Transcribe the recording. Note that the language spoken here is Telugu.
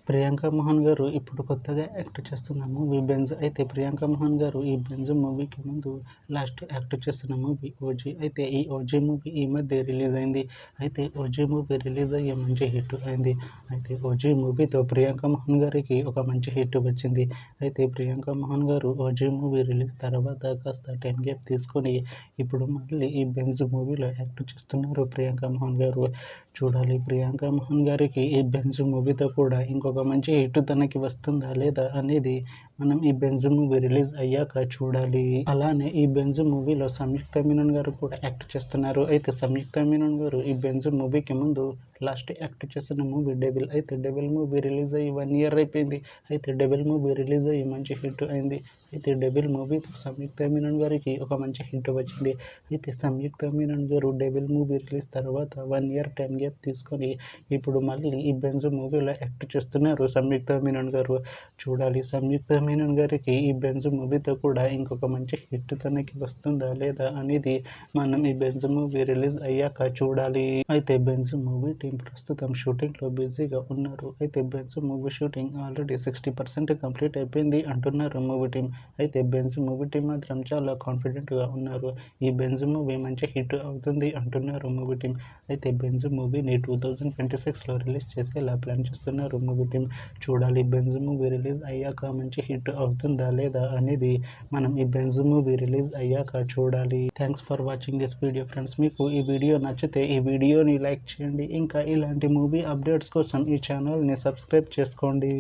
ప్రియాంక మోహన్ గారు ఇప్పుడు కొత్తగా యాక్ట్ చేస్తున్న మూవీ బెంజ్. అయితే ప్రియాంక మోహన్ గారు ఈ బెంజ్ మూవీకి ముందు లాస్ట్ యాక్ట్ చేస్తున్న మూవీ ఓజీ. అయితే ఈ ఓజీ మూవీ ఈ మధ్య రిలీజ్ అయింది. అయితే ఓజీ మూవీ రిలీజ్ అయ్యే మంచి హిట్ అయింది. అయితే ఓజీ మూవీతో ప్రియాంక మోహన్ గారికి ఒక మంచి హిట్ వచ్చింది. అయితే ప్రియాంక మోహన్ గారు ఓజీ మూవీ రిలీజ్ తర్వాత కాస్త టైం గ్యాప్ తీసుకొని ఇప్పుడు మళ్ళీ ఈ బెంజ్ మూవీలో యాక్ట్ చేస్తున్నారు ప్రియాంక మోహన్ గారు. చూడాలి ప్రియాంక మోహన్ గారికి ఈ బెంజ్ మూవీతో కూడా ఇంకొక మంచి హిట్ తనకి వస్తుందా లేదా అనేది మనం ఈ బెంజ్ మూవీ రిలీజ్ అయ్యాక చూడాలి. అలానే ఈ బెంజ్ మూవీలో సంయుక్త మీనన్ గారు కూడా యాక్ట్ చేస్తున్నారు. అయితే సంయుక్త మీనన్ గారు ఈ బెంజ్ మూవీకి ముందు లాస్ట్ యాక్ట్ చేసిన మూవీ డెవిల్. అయితే డెవిల్ మూవీ రిలీజ్ అయ్యి 1 year అయిపోయింది. అయితే డెవిల్ మూవీ రిలీజ్ అయ్యి మంచి హిట్ అయింది. అయితే డెవిల్ మూవీతో సంయుక్త మీనన్ గారికి ఒక మంచి హిట్ వచ్చింది. అయితే సంయుక్త మీనన్ గారు డెవిల్ మూవీ రిలీజ్ తర్వాత 1 year టైం గ్యాప్ తీసుకొని ఇప్పుడు మళ్ళీ ఈ బెంజ్ మూవీలో యాక్ట్ చేస్తున్నారు సంయుక్త మీనన్ గారు. చూడాలి సంయుక్త మీనన్ గారికి ఈ బెంజ్ మూవీతో కూడా ఇంకొక మంచి హిట్ తనకి వస్తుందా లేదా అనేది మనం ఈ బెంజ్ మూవీ రిలీజ్ అయ్యాక చూడాలి. అయితే బెంజ్ మూవీ టీం ప్రస్తుతం షూటింగ్లో బిజీగా ఉన్నారు. అయితే Benz movie shooting already 60% complete అయిపోయింది అంటున్నారు మూవీ టీం. అయితే బెంజ్ మూవీ టీం మాత్రం చాలా కాన్ఫిడెంట్గా ఉన్నారు. ఈ బెంజ్ మూవీ మంచి హిట్ అవుతుంది అంటున్నారు మూవీ టీం. అయితే బెంజ్ మూవీని 2026లో రిలీజ్ చేసేలా ప్లాన్ చేస్తున్నారు మూవీ టీం. చూడాలి బెంజ్ మూవీ రిలీజ్ అయ్యాక మంచి హిట్ అవుతుందా లేదా అనేది మనం ఈ బెంజ్ మూవీ రిలీజ్ అయ్యాక చూడాలి. Thanks for watching this video friends. మీకు ఈ వీడియో నచ్చితే ఈ వీడియోని లైక్ చేయండి. ఇంకా ఇలాంటి మూవీ అప్డేట్స్ కోసం ఈ ఛానల్ని సబ్స్క్రైబ్ చేసుకోండి.